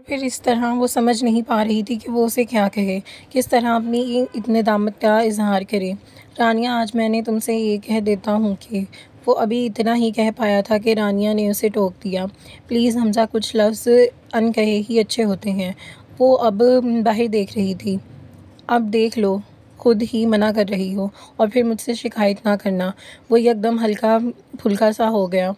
फिर इस तरह वो समझ नहीं पा रही थी कि वो उसे क्या कहे, किस तरह अपनी इतने दामत का इजहार करे। रानिया, आज मैंने तुमसे ये कह देता हूँ कि वो अभी इतना ही कह पाया था कि रानिया ने उसे टोक दिया। प्लीज़ हमजा, कुछ लफ्ज़ अनकहे ही अच्छे होते हैं। वो अब बाहर देख रही थी। अब देख लो, खुद ही मना कर रही हो और फिर मुझसे शिकायत ना करना। वो एकदम हल्का फुल्का सा हो गया।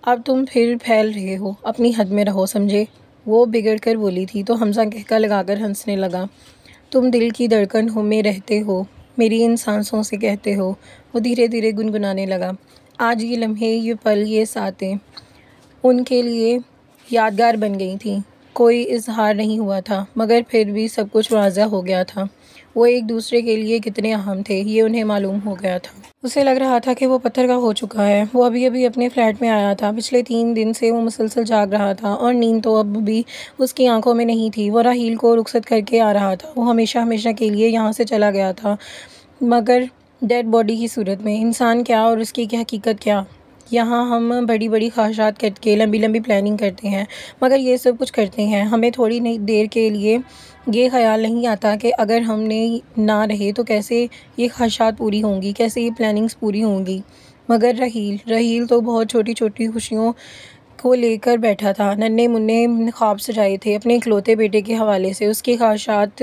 अब तुम फिर फैल रहे हो, अपनी हद में रहो, समझे? वो बिगड़ कर बोली थी तो हमजा कहका लगाकर हंसने लगा। तुम दिल की धड़कन हो में रहते हो, मेरी इन सांसों से कहते हो। वो धीरे धीरे गुनगुनाने लगा। आज ये लम्हे, ये पल, ये सातें उनके लिए यादगार बन गई थी। कोई इजहार नहीं हुआ था, मगर फिर भी सब कुछ वाज़ा हो गया था। वो एक दूसरे के लिए कितने अहम थे, ये उन्हें मालूम हो गया था। उसे लग रहा था कि वो पत्थर का हो चुका है। वो अभी अभी अपने फ्लैट में आया था। पिछले 3 दिन से वो मुसलसल जाग रहा था और नींद तो अब भी उसकी आंखों में नहीं थी। वो राहील को रुखसत करके आ रहा था। वो हमेशा हमेशा के लिए यहाँ से चला गया था, मगर डेड बॉडी की सूरत में। इंसान क्या और उसकी क्या हकीकत क्या। यहाँ हम बड़ी बड़ी ख्वाहिशात करके लंबी लंबी प्लानिंग करते हैं, मगर ये सब कुछ करते हैं। हमें थोड़ी नहीं देर के लिए ये ख्याल नहीं आता कि अगर हमने ना रहे तो कैसे ये ख्वाहिशात पूरी होंगी, कैसे ये प्लानिंग्स पूरी होंगी। मगर रहील रहील तो बहुत छोटी छोटी खुशियों को लेकर बैठा था। नन्हे मुन्ने ख्वाब सजाए थे अपने इकलौते बेटे के हवाले से। उसकी ख्वाहिशात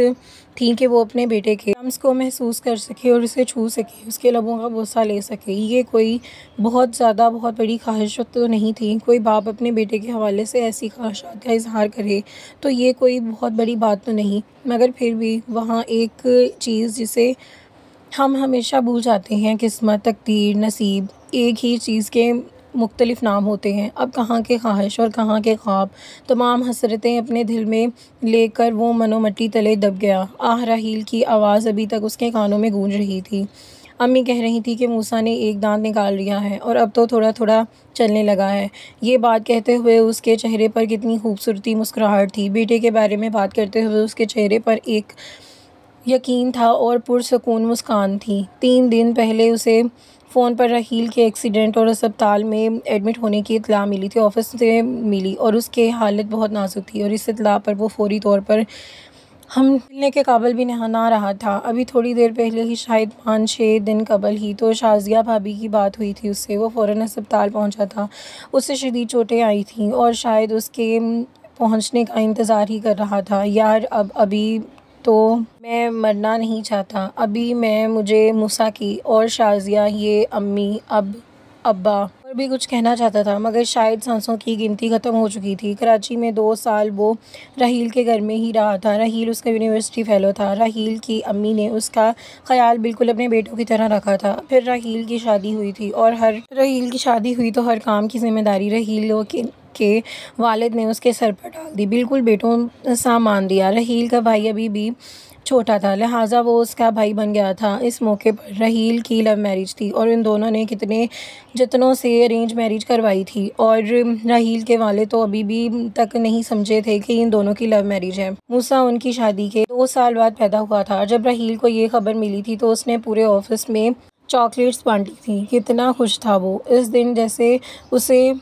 थी कि वो अपने बेटे के लम्स को महसूस कर सके और उसे छू सके, उसके लबों का बोसा ले सके। ये कोई बहुत ज़्यादा बहुत बड़ी ख्वाहिश तो नहीं थी। कोई बाप अपने बेटे के हवाले से ऐसी ख्वाहिशात का इजहार करे तो ये कोई बहुत बड़ी बात तो नहीं। मगर फिर भी वहाँ एक चीज़ जिसे हम हमेशा भूल जाते हैं, किस्मत, तकदीर, नसीब। एक ही चीज़ के मुख्तलिफ नाम होते हैं। अब कहाँ के ख्वाहिश और कहाँ के ख्वाब, तमाम हसरतें अपने दिल में लेकर वो मनोमट्टी तले दब गया। आह राहील की आवाज़ अभी तक उसके कानों में गूंज रही थी। अम्मी कह रही थी कि मूसा ने एक दांत निकाल लिया है और अब तो थोड़ा थोड़ा चलने लगा है। ये बात कहते हुए उसके चेहरे पर कितनी खूबसूरती मुस्कुराहट थी। बेटे के बारे में बात करते हुए उसके चेहरे पर एक यकीन था और पुरसकून मुस्कान थी। 3 दिन पहले उसे फ़ोन पर राहील के एक्सीडेंट और अस्पताल में एडमिट होने की इत्तला मिली थी, ऑफिस से मिली, और उसकी हालत बहुत नाजुक थी और इस इत्तला पर वो फौरी तौर पर हम मिलने के काबिल भी ना रहा था। अभी थोड़ी देर पहले ही, शायद 5-6 दिन कबल ही तो शाज़िया भाभी की बात हुई थी उससे। वो फ़ौरन अस्पताल पहुंचा था। उससे शदीद चोटें आई थीं और शायद उसके पहुंचने का इंतज़ार ही कर रहा था। यार, अब अभी तो मैं मरना नहीं चाहता। अभी मैं मुझे मूसा की और शाज़िया, ये अम्मी, अब अब्बा और भी कुछ कहना चाहता था, मगर शायद सांसों की गिनती ख़त्म हो चुकी थी। कराची में 2 साल वो राहील के घर में ही रहा था। राहील उसका यूनिवर्सिटी फ़ेलो था। राहील की अम्मी ने उसका ख्याल बिल्कुल अपने बेटों की तरह रखा था। फिर राहील की शादी हुई थी और हर काम की ज़िम्मेदारी राहील के वालिद ने उसके सर पर डाल दी, बिल्कुल बेटों सा मान दिया। राहील का भाई अभी भी छोटा था, लिहाजा वो उसका भाई बन गया था। इस मौके पर राहील की लव मैरिज थी और इन दोनों ने कितने जतनों से अरेंज मैरिज करवाई थी, और राहील के वाले तो अभी भी तक नहीं समझे थे कि इन दोनों की लव मैरिज है। मूसा उनकी शादी के 2 साल बाद पैदा हुआ था। जब राहील को ये खबर मिली थी तो उसने पूरे ऑफिस में चॉकलेट्स बांटी थी। कितना खुश था वो इस दिन, जैसे उसे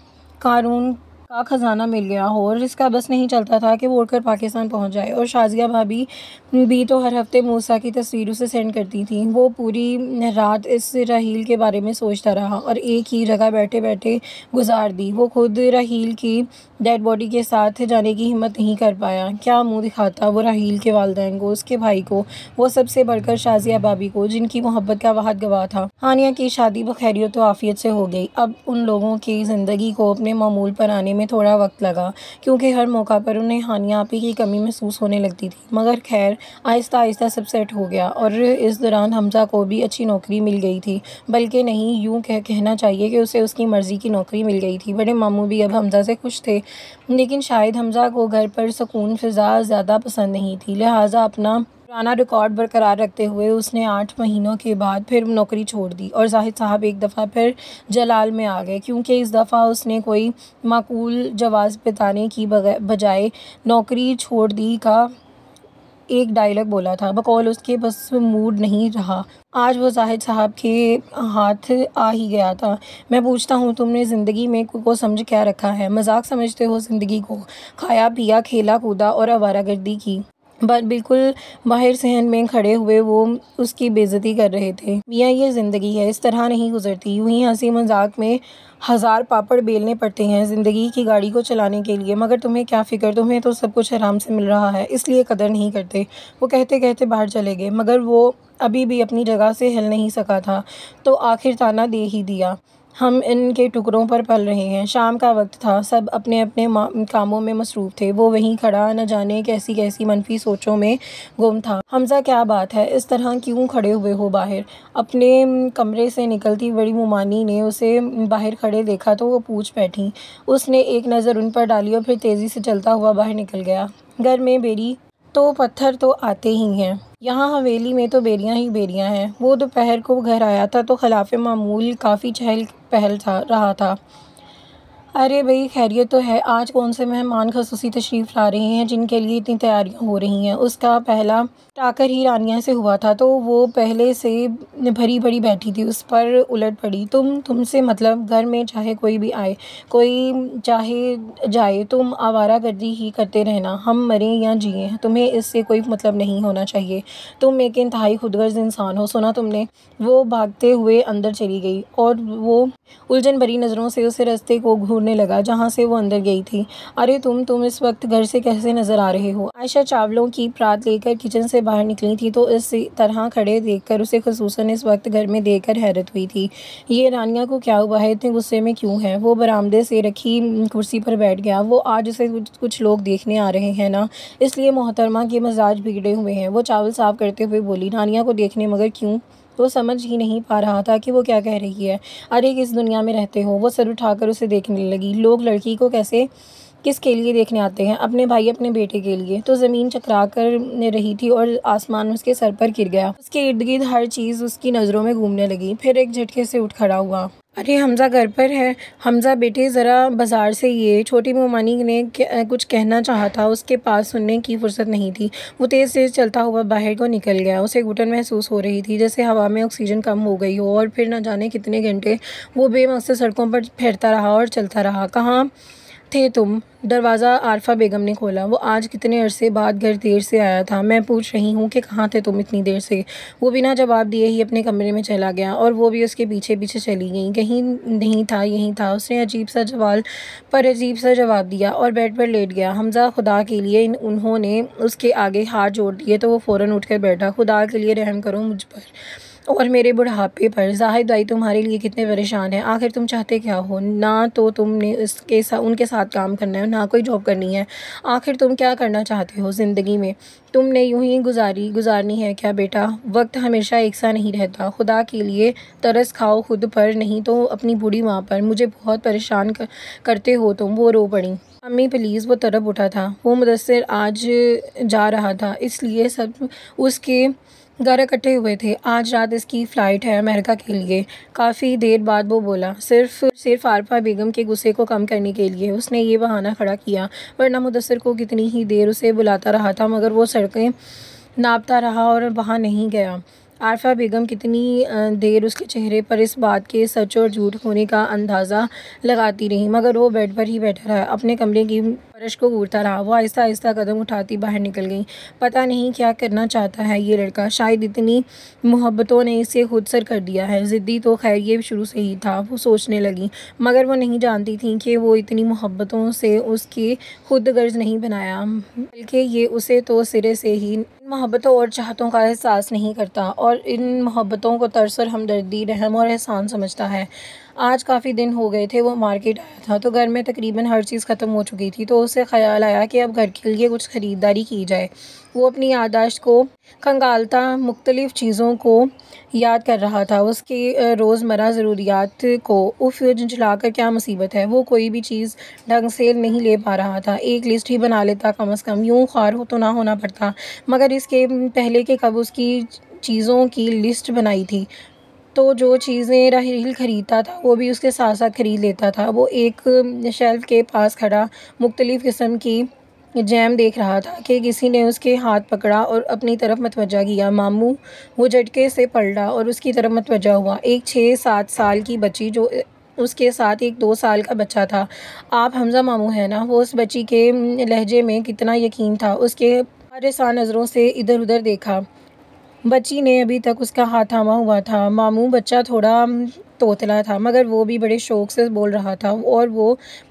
कारून का खजाना मिल गया हो, और इसका बस नहीं चलता था कि वो उड़कर पाकिस्तान पहुंच जाए। और शाज़िया भाभी भी तो हर हफ्ते मूसा की तस्वीर उसे सेंड करती थी। वो पूरी रात इस राहील के बारे में सोचता रहा और एक ही जगह बैठे बैठे गुजार दी। वो खुद राहील की डेड बॉडी के साथ जाने की हिम्मत नहीं कर पाया। क्या मुंह दिखाता वो राहील के वालिदैन को, उसके भाई को, वो सबसे बढ़कर शाज़िया भाभी को, जिनकी मोहब्बत का वहाद गवाह था। हानिया की शादी बखैरियत व आफियत से हो गई। अब उन लोगों की ज़िंदगी को अपने मामूल पर आने में थोड़ा वक्त लगा, क्योंकि हर मौका पर उन्हें हानिया आपी की कमी महसूस होने लगती थी। मगर खैर, आहिस्ता आहिस्ता सब सेट हो गया और इस दौरान हमजा को भी अच्छी नौकरी मिल गई थी। बल्कि नहीं, यूँ कहना चाहिए कि उसे उसकी मर्ज़ी की नौकरी मिल गई थी। बड़े मामू भी अब हमजा से खुश थे, लेकिन शायद हमजा को घर पर सुकून फ़िज़ा ज़्यादा पसंद नहीं थी। लिहाजा अपना पुराना रिकॉर्ड बरकरार रखते हुए उसने 8 महीनों के बाद फिर नौकरी छोड़ दी और जाहिद साहब एक दफ़ा फिर जलाल में आ गए, क्योंकि इस दफ़ा उसने कोई माकूल जवाज़ बताने की बजाय नौकरी छोड़ दी का एक डायलॉग बोला था, बकौल उसके बस मूड नहीं रहा। आज वो जाहिद साहब के हाथ आ ही गया था। मैं पूछता हूँ, तुमने ज़िंदगी में को समझ क्या रखा है? मजाक समझते हो ज़िंदगी को? खाया पिया, खेला कूदा और आवारागर्दी की। बिल्कुल बाहर सहन में खड़े हुए वो उसकी बेइज्जती कर रहे थे। मियाँ, ये ज़िंदगी है, इस तरह नहीं गुजरती। यूं ही हंसी मजाक में हज़ार पापड़ बेलने पड़ते हैं ज़िंदगी की गाड़ी को चलाने के लिए। मगर तुम्हें क्या फ़िक्र, तुम्हें तो सब कुछ आराम से मिल रहा है, इसलिए कदर नहीं करते। वो कहते कहते बाहर चले गए, मगर वो अभी भी अपनी जगह से हिल नहीं सका था। तो आखिर ताना दे ही दिया। हम इनके टुकड़ों पर पल रहे हैं। शाम का वक्त था, सब अपने अपने कामों में मसरूफ़ थे। वो वहीं खड़ा न जाने कैसी कैसी मनफी सोचों में गुम था। हमज़ा, क्या बात है, इस तरह क्यों खड़े हुए हो बाहर? अपने कमरे से निकलती बड़ी मुमानी ने उसे बाहर खड़े देखा तो वो पूछ बैठी। उसने एक नज़र उन पर डाली और फिर तेज़ी से चलता हुआ बाहर निकल गया। घर में बेरी तो पत्थर तो आते ही हैं, यहाँ हवेली में तो बेरियां ही बेरियां हैं। वो दोपहर को घर आया था तो खिलाफ़े मामूल काफ़ी चहल पहल रहा था। अरे भाई, खैरियत तो है? आज कौन से मेहमान खसूसी तशरीफ़ ला रहे हैं जिनके लिए इतनी तैयारियां हो रही हैं? उसका पहला टाकर ही रानिया से हुआ था तो वो पहले से भरी भरी बैठी थी। उस पर उलट पड़ी। तुमसे मतलब? घर में चाहे कोई भी आए, कोई चाहे जाए, तुम आवारागर्दी ही करते रहना। हम मरें या जिए, तुम्हें इससे कोई मतलब नहीं होना चाहिए। तुम एक इंतहाई खुदगर्ज इंसान हो, सुना तुमने? वो भागते हुए अंदर चली गई और वो उलझन भरी नज़रों से उसे रास्ते को घूरने लगा जहाँ से वो अंदर गई थी। अरे तुम इस वक्त घर से कैसे नज़र आ रहे हो? आयशा चावलों की परात लेकर किचन से बाहर निकली थी तो इस तरह खड़े देखकर उसे खुसूसन इस वक्त घर में देखकर हैरत हुई थी। ये रानिया को क्या हुआ है? इतने गुस्से में क्यों है? वो बरामदे से रखी कुर्सी पर बैठ गया। वो आज उसे कुछ लोग देखने आ रहे हैं ना, इसलिए मोहतरमा के मिजाज बिगड़े हुए हैं। वो चावल साफ करते हुए बोली, रानिया को देखने? मगर क्यों? वो समझ ही नहीं पा रहा था कि वो क्या कह रही है। अरे किस दुनिया में रहते हो? वो सर उठाकर उसे देखने लगी। लोग लड़की को कैसे किसके लिए देखने आते हैं? अपने भाई अपने बेटे के लिए। तो ज़मीन चकरा कर रही थी और आसमान उसके सर पर गिर गया। उसके इर्द गिर्द हर चीज़ उसकी नज़रों में घूमने लगी। फिर एक झटके से उठ खड़ा हुआ। अरे हमज़ा घर पर है? हमज़ा बेटे ज़रा बाज़ार से ये। छोटी मोमानी ने कुछ कहना चाहा था, उसके पास सुनने की फुर्सत नहीं थी। वो तेज़ तेज़ चलता हुआ बाहर को निकल गया। उसे घुटन महसूस हो रही थी, जैसे हवा में ऑक्सीजन कम हो गई हो। और फिर न जाने कितने घंटे वो बेमकसद सड़कों पर फिरता रहा और चलता रहा। कहाँ थे तुम? दरवाज़ा आरफा बेगम ने खोला। वो आज कितने अरसे बाद घर देर से आया था। मैं पूछ रही हूँ कि कहाँ थे तुम इतनी देर से? वो बिना जवाब दिए ही अपने कमरे में चला गया और वो भी उसके पीछे पीछे चली गई। कहीं नहीं था, यहीं था। उसने अजीब सा सवाल पर अजीब सा जवाब दिया और बेड पर लेट गया। हमज़ा, खुदा के लिए। उन्होंने उसके आगे हाथ जोड़ दिए तो वो फ़ौरन उठकर बैठा। खुदा के लिए रहम करो मुझ पर और मेरे बुढ़ापे पर। जाहिद भाई तुम्हारे लिए कितने परेशान हैं। आखिर तुम चाहते क्या हो? ना तो तुमने उनके साथ काम करना है, ना कोई जॉब करनी है। आखिर तुम क्या करना चाहते हो ज़िंदगी में? तुमने यूं ही गुजारनी है क्या बेटा? वक्त हमेशा एक सा नहीं रहता। खुदा के लिए तरस खाओ खुद पर, नहीं तो अपनी बूढ़ी माँ पर। मुझे बहुत परेशान करते हो तुम। वो रो पड़ी। अम्मी प्लीज़। वो तरफ उठा था। वो मुदस्सिर आज जा रहा था, इसलिए सब उसके घर इकट्ठे हुए थे। आज रात इसकी फ़्लाइट है अमेरिका के लिए। काफ़ी देर बाद वो बोला, सिर्फ आरफा बेगम के गुस्से को कम करने के लिए। उसने ये बहाना खड़ा किया, वरना मुदस्सिर को कितनी ही देर उसे बुलाता रहा था, मगर वो सड़कें नापता रहा और वहाँ नहीं गया। आरफा बेगम कितनी देर उसके चेहरे पर इस बात के सच और झूठ होने का अंदाज़ा लगाती रही, मगर वो बेड पर ही बैठा रहा, अपने कमरे की फर्श को घूरता रहा। वो आहिस्ता आहिस्ता कदम उठाती बाहर निकल गई। पता नहीं क्या करना चाहता है ये लड़का। शायद इतनी मोहब्बतों ने इसे खुद सर कर दिया है। ज़िद्दी तो खैर ये शुरू से ही था, वो सोचने लगी, मगर वो नहीं जानती थी कि वो इतनी मोहब्बतों से उसकी खुद गर्ज नहीं बनाया, बल्कि ये उसे तो सिरे से ही मोहब्बतों और चाहतों का एहसास नहीं करता और इन मोहब्बतों को तरस और हमदर्दी, रहम और एहसान समझता है। आज काफ़ी दिन हो गए थे वो मार्केट आया था तो घर में तकरीबन हर चीज़ ख़त्म हो चुकी थी, तो उसे ख़याल आया कि अब घर के लिए कुछ ख़रीदारी की जाए। वो अपनी याददाश्त को खंगालता मुख्तलिफ़ चीज़ों को याद कर रहा था, उसकी रोज़मर्रा ज़रूरियात को। उफ़, झुंझलाकर क्या मुसीबत है। वो कोई भी चीज़ ढंग से नहीं ले पा रहा था। एक लिस्ट ही बना लेता कम से कम, यूँ ख्वार हो तो ना होना पड़ता। मगर इसके पहले के कब उसकी चीज़ों की लिस्ट बनाई थी, तो जो चीज़ें राहिल ख़रीदता था वो भी उसके साथ साथ ख़रीद लेता था। वो एक शेल्फ़ के पास खड़ा मुख्तलिफ़ किस्म की जैम देख रहा था कि किसी ने उसके हाथ पकड़ा और अपनी तरफ मतवज्जा किया। मामू वो झटके से पलटा और उसकी तरफ मतवज्जा हुआ। एक 6-7 साल की बच्ची जो उसके साथ एक 2 साल का बच्चा था। आप हमज़ा मामू हैं ना? वो उस बच्ची के लहजे में कितना यकीन था। उसके परेशान नज़रों से इधर उधर देखा। बच्ची ने अभी तक उसका हाथ थामा हुआ था। मामू बच्चा थोड़ा तोतला था, मगर वो भी बड़े शौक से बोल रहा था और वो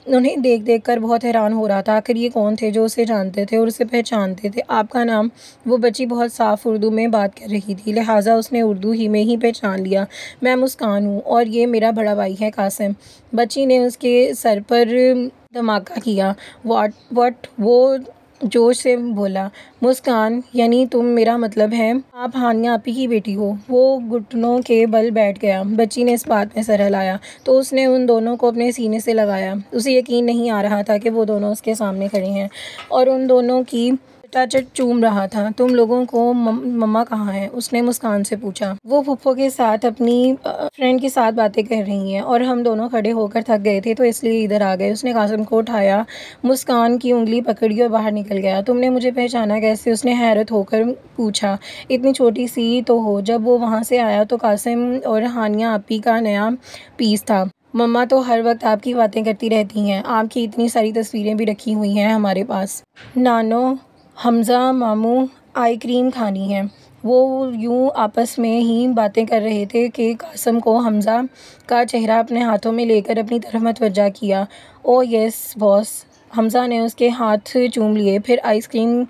उन्हें देख देख कर बहुत हैरान हो रहा था। आखिर ये कौन थे जो उसे जानते थे और उसे पहचानते थे? आपका नाम? वो बच्ची बहुत साफ़ उर्दू में बात कर रही थी, लिहाजा उसने उर्दू ही में ही पहचान लिया। मैं मुस्कान हूँ और ये मेरा बड़ा भाई है कासिम। बच्ची ने उसके सर पर धमाका किया। वट वो जोश से बोला। मुस्कान, यानी तुम, मेरा मतलब है आप हानिया आपी की बेटी हो। वो घुटनों के बल बैठ गया। बच्ची ने इस बात में सर हिलाया तो उसने उन दोनों को अपने सीने से लगाया। उसे यकीन नहीं आ रहा था कि वो दोनों उसके सामने खड़े हैं और उन दोनों की चटाचट चूम रहा था। तुम लोगों को मम्मा कहाँ है? उसने मुस्कान से पूछा। वो फुफ्फो के साथ अपनी फ्रेंड के साथ बातें कर रही हैं और हम दोनों खड़े होकर थक गए थे तो इसलिए इधर आ गए। उसने कासिम को उठाया, मुस्कान की उंगली पकड़ी और बाहर निकल गया। तुमने मुझे पहचाना कैसे? उसने हैरत होकर पूछा। इतनी छोटी सी तो हो। जब वो वहाँ से आया तो कासिम और हानिया आपी का नया पीस था। मम्मा तो हर वक्त आपकी बातें करती रहती हैं। आपकी इतनी सारी तस्वीरें भी रखी हुई हैं हमारे पास। नानो, हमज़ा मामू आई क्रीम खानी है। वो यूं आपस में ही बातें कर रहे थे कि कासिम को हमज़ा का चेहरा अपने हाथों में लेकर अपनी तरफ मतवज्जा किया। Oh yes boss. हमज़ा ने उसके हाथ चूम लिए, फिर आइसक्रीम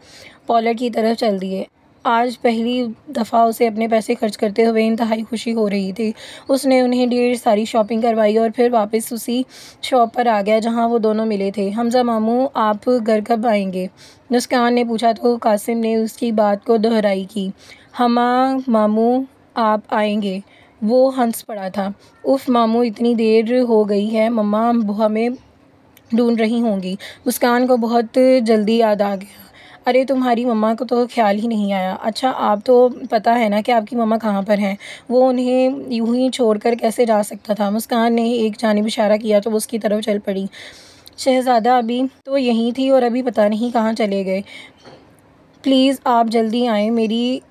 पार्लर की तरफ चल दिए। आज पहली दफ़ा उसे अपने पैसे खर्च करते हुए इंतहाई खुशी हो रही थी। उसने उन्हें ढेर सारी शॉपिंग करवाई और फिर वापस उसी शॉप पर आ गया जहां वो दोनों मिले थे। हमज़ा मामू, आप घर कब आएंगे? मुस्कान ने पूछा तो कासिम ने उसकी बात को दोहराई की। हमा मामू, आप आएंगे? वो हंस पड़ा था। उफ मामू, इतनी देर हो गई है, मम्मा हमें ढूंढ रही होंगी। मुस्कान को बहुत जल्दी याद आ गया। अरे तुम्हारी मम्मा को तो ख्याल ही नहीं आया। अच्छा, आप तो पता है ना कि आपकी मम्मा कहाँ पर हैं? वो उन्हें यूं ही छोड़कर कैसे जा सकता था? मुस्कान ने एक जानिब इशारा किया तो वो उसकी तरफ चल पड़ी। शहज़ादा अभी तो यहीं थी और अभी पता नहीं कहाँ चले गए। प्लीज़ आप जल्दी आएँ, मेरी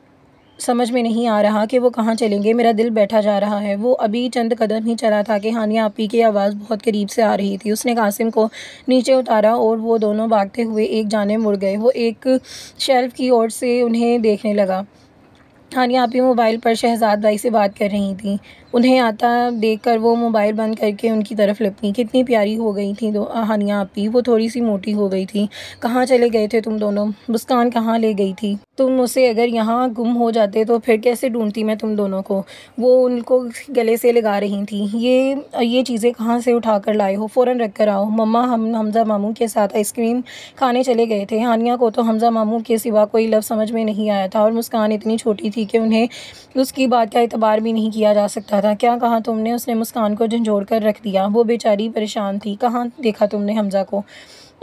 समझ में नहीं आ रहा कि वो कहाँ चलेंगे। मेरा दिल बैठा जा रहा है। वो अभी चंद कदम ही चला था कि हानिया आपी की आवाज़ बहुत करीब से आ रही थी। उसने कासिम को नीचे उतारा और वो दोनों भागते हुए एक जाने मुड़ गए। वो एक शेल्फ की ओर से उन्हें देखने लगा। हानिया आपी मोबाइल पर शहजाद भाई से बात कर रही थी। उन्हें आता देखकर वो मोबाइल बंद करके उनकी तरफ लपकी। कितनी प्यारी हो गई थी हानिया आपी। वो थोड़ी सी मोटी हो गई थी। कहाँ चले गए थे तुम दोनों? मुस्कान कहाँ ले गई थी? तुम उसे अगर यहाँ गुम हो जाते तो फिर कैसे ढूंढती मैं तुम दोनों को? वो उनको गले से लगा रही थी। ये चीज़ें कहाँ से उठा कर लाए हो? फ़ौरन रख कर आओ। मम्मा, हम हमज़ा मामू के साथ आइसक्रीम खाने चले गए थे। हानिया को तो हमज़ा मामू के सिवा कोई लफ्ज़ समझ में नहीं आया था और मुस्कान इतनी छोटी थी कि उन्हें उसकी बात का एतबार भी नहीं किया जा सकता था। क्या कहा तुमने? उसने मुस्कान को झंझोड़ कर रख दिया। वो बेचारी परेशान थी। कहाँ देखा तुमने हमज़ा को?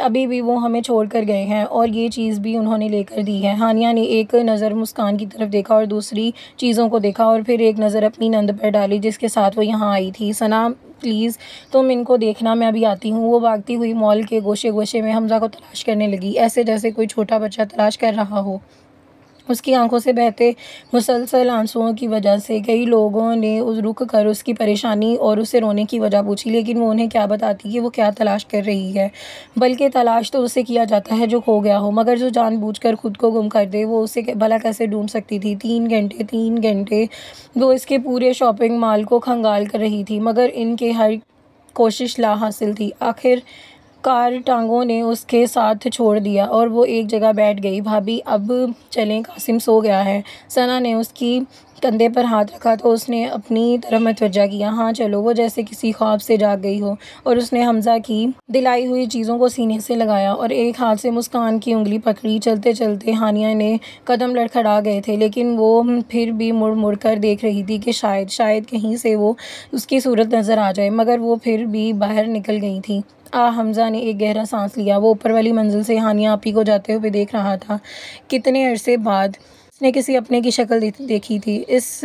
अभी भी वो हमें छोड़ कर गए हैं और ये चीज़ भी उन्होंने लेकर दी है। हानिया ने एक नज़र मुस्कान की तरफ देखा और दूसरी चीज़ों को देखा और फिर एक नज़र अपनी नंद पर डाली जिसके साथ वो यहाँ आई थी। सना, प्लीज़ तुम इनको देखना, मैं अभी आती हूँ। वो भागती हुई मॉल के गोशे गोशे में हमज़ा को तलाश करने लगी, ऐसे जैसे कोई छोटा बच्चा तलाश कर रहा हो। उसकी आंखों से बहते मुसलसल आंसुओं की वजह से कई लोगों ने उस रुक कर उसकी परेशानी और उससे रोने की वजह पूछी, लेकिन वो उन्हें क्या बताती कि वो क्या तलाश कर रही है। बल्कि तलाश तो उससे किया जाता है जो खो गया हो, मगर जो जानबूझकर खुद को गुम कर दे वो उसे भला कैसे ढूंढ सकती थी? 3 घंटे वो इसके पूरे शॉपिंग मॉल को खंगाल कर रही थी, मगर इनके हर कोशिश ला हासिल थी। आखिर कार टांगों ने उसके साथ छोड़ दिया और वो एक जगह बैठ गई। भाभी अब चलें, कासिम सो गया है। सना ने उसकी कंधे पर हाथ रखा तो उसने अपनी तरफ मतवज्जा किया। हाँ चलो। वो जैसे किसी ख्वाब से जाग गई हो और उसने हमज़ा की दिलाई हुई चीज़ों को सीने से लगाया और एक हाथ से मुस्कान की उंगली पकड़ी। चलते चलते हानिया ने कदम लड़खड़ा गए थे, लेकिन वो फिर भी मुड़ मुड़ कर देख रही थी कि शायद कहीं से वो उसकी सूरत नज़र आ जाए, मगर वो फिर भी बाहर निकल गई थी। हमज़ा ने एक गहरा सांस लिया। वो ऊपर वाली मंजिल से हानिया आपी को जाते हुए देख रहा था। कितने अरसे बाद उसने किसी अपने की शक्ल देखी थी। इस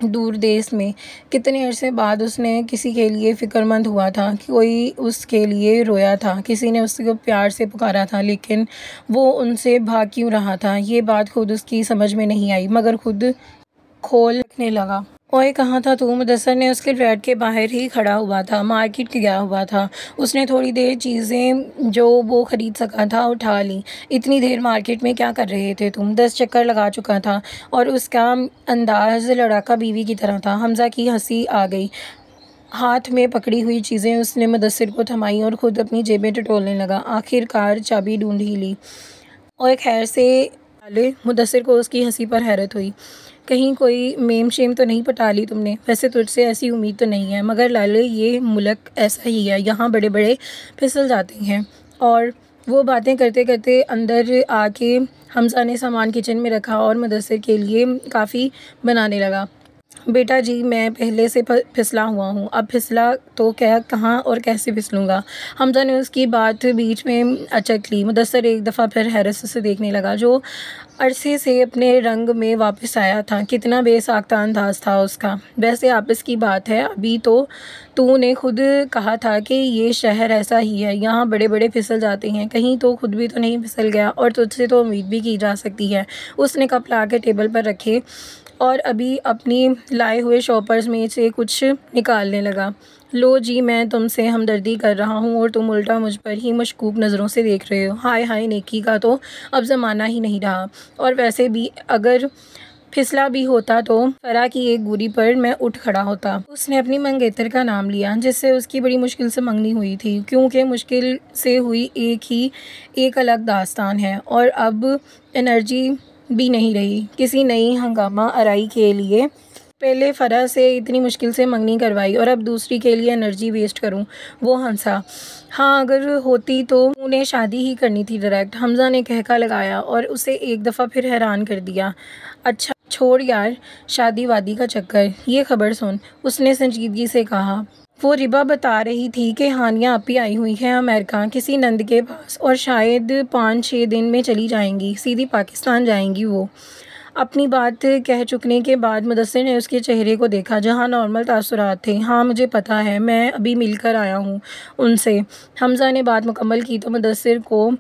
दूर देश में कितने अरसे बाद उसने किसी के लिए फ़िक्रमंद हुआ था, कि कोई उसके लिए रोया था, किसी ने उसको प्यार से पुकारा था, लेकिन वो उनसे भाग क्यों रहा था, ये बात खुद उसकी समझ में नहीं आई, मगर खुद खोल रखने लगा। ओए कहाँ था तू? मुदस्सर ने उसके फ्लैट के बाहर ही खड़ा हुआ था, मार्केट गया हुआ था। उसने थोड़ी देर चीज़ें जो वो ख़रीद सका था उठा ली। इतनी देर मार्केट में क्या कर रहे थे तुम? 10 चक्कर लगा चुका था और उसका अंदाज़ लड़ाका बीवी की तरह था। हमज़ा की हंसी आ गई। हाथ में पकड़ी हुई चीज़ें उसने मुदस्सिर को थमाई और ख़ुद अपनी जेबें टटोलने लगा। आखिरकार चाबी ढूंढ ही ली। और खैर से लाले, मुदस्सिर को उसकी हंसी पर हैरत हुई। कहीं कोई मेम शेम तो नहीं पटा ली तुमने? वैसे तुझसे ऐसी उम्मीद तो नहीं है, मगर लाले ये मुल्क ऐसा ही है, यहाँ बड़े बड़े फिसल जाते हैं। और वो बातें करते करते अंदर आके हमज़ा ने सामान किचन में रखा और मुदस्सिर के लिए काफ़ी बनाने लगा। बेटा जी, मैं पहले से फिसला हुआ हूँ, अब फिसला तो क्या, कहाँ और कैसे फिसलूँगा? हमज़ा ने उसकी बात बीच में अचक ली। मुदस्सिर एक दफ़ा फिर हैरत से देखने लगा, जो अरसे से अपने रंग में वापस आया था। कितना बेसाख्ता अंदाज़ था उसका। वैसे आपस की बात है, अभी तो तूने खुद कहा था कि ये शहर ऐसा ही है, यहाँ बड़े बड़े फिसल जाते हैं, कहीं तो खुद भी तो नहीं फिसल गया, और तुझसे तो उम्मीद भी की जा सकती है। उसने कप ला के टेबल पर रखे और अभी अपनी लाए हुए शॉपर्स में से कुछ निकालने लगा। लो जी, मैं तुमसे हमदर्दी कर रहा हूँ और तुम उल्टा मुझ पर ही मशकूक नज़रों से देख रहे हो। हाय हाय, नेकी का तो अब ज़माना ही नहीं रहा। और वैसे भी अगर फिसला भी होता तो फरा की एक गुरी पर मैं उठ खड़ा होता। उसने अपनी मंगेतर का नाम लिया, जिससे उसकी बड़ी मुश्किल से मंगनी हुई थी, क्योंकि मुश्किल से हुई एक अलग दास्तान है। और अब एनर्जी भी नहीं रही किसी नई हंगामा आराई के लिए। पहले फ़रा से इतनी मुश्किल से मंगनी करवाई और अब दूसरी के लिए एनर्जी वेस्ट करूं। वो हंसा। हाँ, अगर होती तो उन्हें शादी ही करनी थी डायरेक्ट। हमज़ा ने कहका लगाया और उसे एक दफ़ा फिर हैरान कर दिया। अच्छा छोड़ यार शादी वादी का चक्कर, ये खबर सुन, उसने संजीदगी से कहा। वो रिबा बता रही थी कि हानिया अपी आई हुई है अमेरिका किसी नंद के पास, और शायद 5-6 दिन में चली जाएंगी, सीधी पाकिस्तान जाएंगी। वो अपनी बात कह चुकने के बाद मुदस्सिर ने उसके चेहरे को देखा, जहां नॉर्मल तासुरात थे। हाँ मुझे पता है, मैं अभी मिलकर आया हूँ उनसे। हमज़ा ने बात मुकम्मल की तो मुदस्सिर को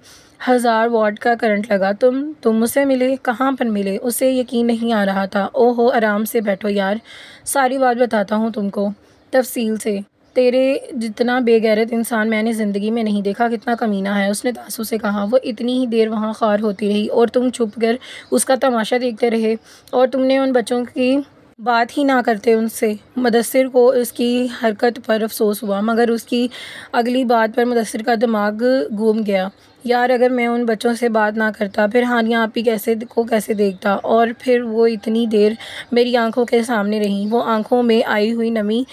1000 वाट का करंट लगा। तुम मुझसे मिले? कहाँ पर मिले? उसे यकीन नहीं आ रहा था। ओहो, आराम से बैठो यार, सारी बात बताता हूँ तुमको तफसील से। तेरे जितना बेगैरत इंसान मैंने ज़िंदगी में नहीं देखा। कितना कमीना है, उसने तासु से कहा। वो इतनी ही देर वहाँ ख़ार होती रही और तुम छुप कर उसका तमाशा देखते रहे, और तुमने उन बच्चों की बात ही ना करते उनसे। मुदस्सिर को उसकी हरकत पर अफसोस हुआ, मगर उसकी अगली बात पर मुदस्सिर का दिमाग घूम गया। यार अगर मैं उन बच्चों से बात ना करता, फिर हानिया आपी कैसे देखता, और फिर वो इतनी देर मेरी आंखों के सामने रही। वो आंखों में आई हुई नमी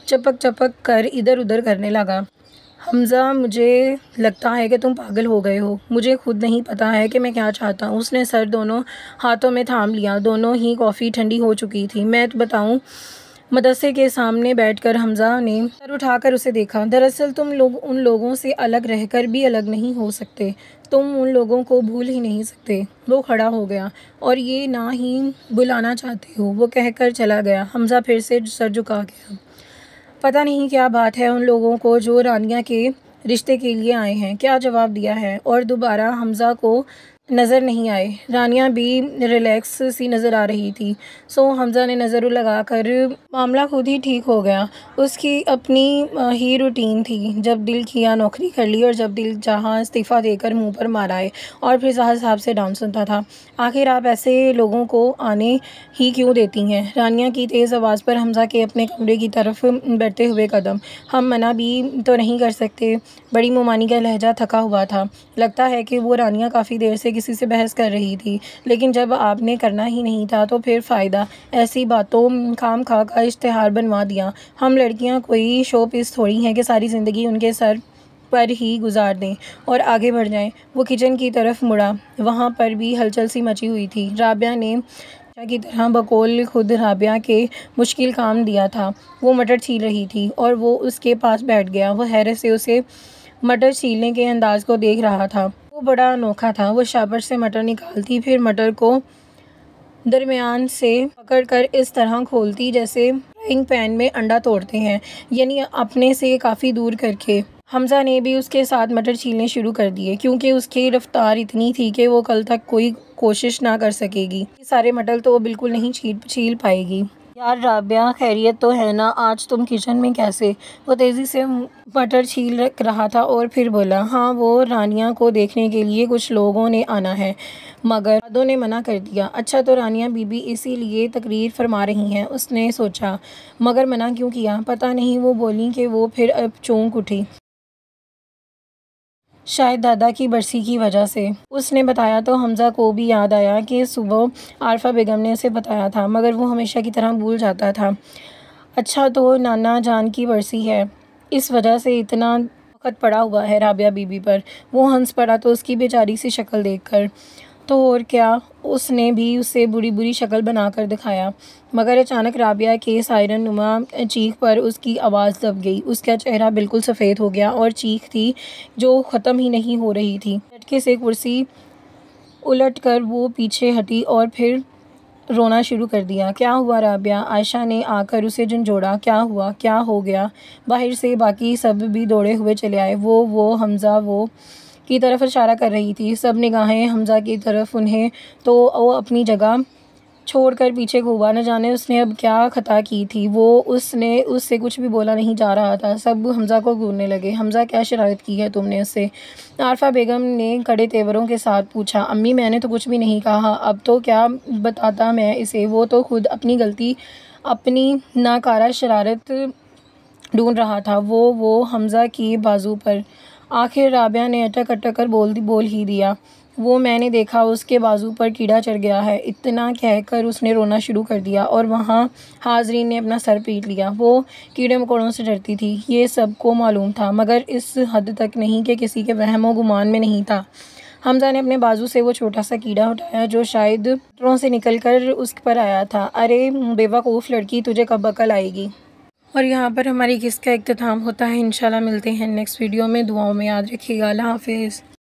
चपक चपक कर इधर उधर करने लगा। हमज़ा, मुझे लगता है कि तुम पागल हो गए हो। मुझे खुद नहीं पता है कि मैं क्या चाहता हूँ। उसने सर दोनों हाथों में थाम लिया। दोनों ही कॉफ़ी ठंडी हो चुकी थी। मैं तो बताऊँ? मदरसे के सामने बैठकर हमज़ा ने सर उठाकर उसे देखा। दरअसल तुम लोग उन लोगों से अलग रहकर भी अलग नहीं हो सकते। तुम उन लोगों को भूल ही नहीं सकते। वो खड़ा हो गया। और ये ना ही बुलाना चाहते हो, वो कहकर चला गया। हमज़ा फिर से सर झुका गया। पता नहीं क्या बात है उन लोगों को जो रानिया के रिश्ते के लिए आए हैं, क्या जवाब दिया है? और दोबारा हमज़ा को नज़र नहीं आए। रानिया भी रिलैक्स सी नज़र आ रही थी। सो हमज़ा ने नज़र लगाकर मामला खुद ही ठीक हो गया। उसकी अपनी ही रूटीन थी, जब दिल किया नौकरी कर ली और जब दिल चाहा इस्तीफ़ा देकर मुंह पर मार आए, और फिर ज़ाहिर साहब से डांस सुनता था। आखिर आप ऐसे लोगों को आने ही क्यों देती हैं? रानिया की तेज़ आवाज़ पर हमज़ा के अपने कमरे की तरफ बढ़ते हुए कदम। हम मना भी तो नहीं कर सकते। बड़ी मुमानी का लहजा थका हुआ था। लगता है कि वो रानिया काफ़ी देर से किसी से बहस कर रही थी, लेकिन जब आपने करना ही नहीं था तो फिर फ़ायदा। ऐसी बातों खाम खा का इश्तिहार बनवा दिया। हम लड़कियां कोई शो पीस थोड़ी हैं कि सारी ज़िंदगी उनके सर पर ही गुजार दें और आगे बढ़ जाएं। वो किचन की तरफ मुड़ा। वहाँ पर भी हलचल सी मची हुई थी। राबिया ने की तरह बकौल खुद राबिया के मुश्किल काम दिया था। वो मटर छील रही थी और वो उसके पास बैठ गया। वह हैरत से उसे मटर छीलने के अंदाज को देख रहा था। वो बड़ा अनोखा था। वो शाबर से मटर निकालती, फिर मटर को दरमियान से पकड़कर इस तरह खोलती जैसे फ्राइंग पैन में अंडा तोड़ते हैं, यानी अपने से काफ़ी दूर करके। हमज़ा ने भी उसके साथ मटर छीलने शुरू कर दिए, क्योंकि उसकी रफ्तार इतनी थी कि वो कल तक कोई कोशिश ना कर सकेगी। सारे मटर तो वो बिल्कुल नहीं छील पाएगी। यार राबिया, खैरियत तो है ना? आज तुम किचन में कैसे? वो तेज़ी से मटर छील रहा था और फिर बोला, हाँ, वो रानिया को देखने के लिए कुछ लोगों ने आना है, मगर दादो ने मना कर दिया। अच्छा, तो रानिया बीबी इसीलिए तकरीर फरमा रही हैं? उसने सोचा, मगर मना क्यों किया? पता नहीं, वो बोली कि वो फिर अब चौंक उठी। शायद दादा की बरसी की वजह से। उसने बताया तो हमज़ा को भी याद आया कि सुबह आरफा बेगम ने उसे बताया था, मगर वो हमेशा की तरह भूल जाता था। अच्छा, तो नाना जान की बरसी है, इस वजह से इतना वक़्त पड़ा हुआ है राबिया बीबी पर। वो हंस पड़ा तो उसकी बेचारी सी शक्ल देखकर। तो और क्या, उसने भी उसे बुरी बुरी शक्ल बनाकर दिखाया। मगर अचानक राबिया के सायरन नुमा चीख पर उसकी आवाज़ दब गई। उसका चेहरा बिल्कुल सफ़ेद हो गया और चीख थी जो ख़त्म ही नहीं हो रही थी। झटके से कुर्सी उलटकर वो पीछे हटी और फिर रोना शुरू कर दिया। क्या हुआ राबिया? आयशा ने आकर उसे झंझोड़ा। क्या हुआ? क्या हो गया? बाहर से बाकी सब भी दौड़े हुए चले आए। वो हमज़ा वो की तरफ इशारा कर रही थी। सब निगाहें हमज़ा की तरफ, उन्हें तो वो अपनी जगह छोड़कर पीछे घूमा। न जाने उसने अब क्या खता की थी। उससे कुछ भी बोला नहीं जा रहा था। सब हमज़ा को घूरने लगे। हमज़ा, क्या शरारत की है तुमने उससे? आरफा बेगम ने कड़े तेवरों के साथ पूछा। अम्मी, मैंने तो कुछ भी नहीं कहा। अब तो क्या बताता मैं इसे? वो तो खुद अपनी गलती, अपनी नाकारा शरारत ढूंढ रहा था। वो हमज़ा की बाजू पर। आखिर राबिया ने अटक अटक कर बोल ही दिया, वो मैंने देखा, उसके बाजू पर कीड़ा चढ़ गया है। इतना कहकर उसने रोना शुरू कर दिया और वहाँ हाजरीन ने अपना सर पीट लिया। वो कीड़े मकोड़ों से डरती थी, ये सबको मालूम था, मगर इस हद तक नहीं कि किसी के वहमो गुमान में नहीं था। हमज़ा ने अपने बाजू से वो छोटा सा कीड़ा उठाया जो शायद मटरों से निकल कर उस पर आया था। अरे बेवकूफ़ लड़की, तुझे कब अकल आएगी? और यहाँ पर हमारी किस्त का इख्तिताम होता है। इंशाल्लाह मिलते हैं नेक्स्ट वीडियो में। दुआओं में याद रखिएगा। अल्लाह हाफ़िज़।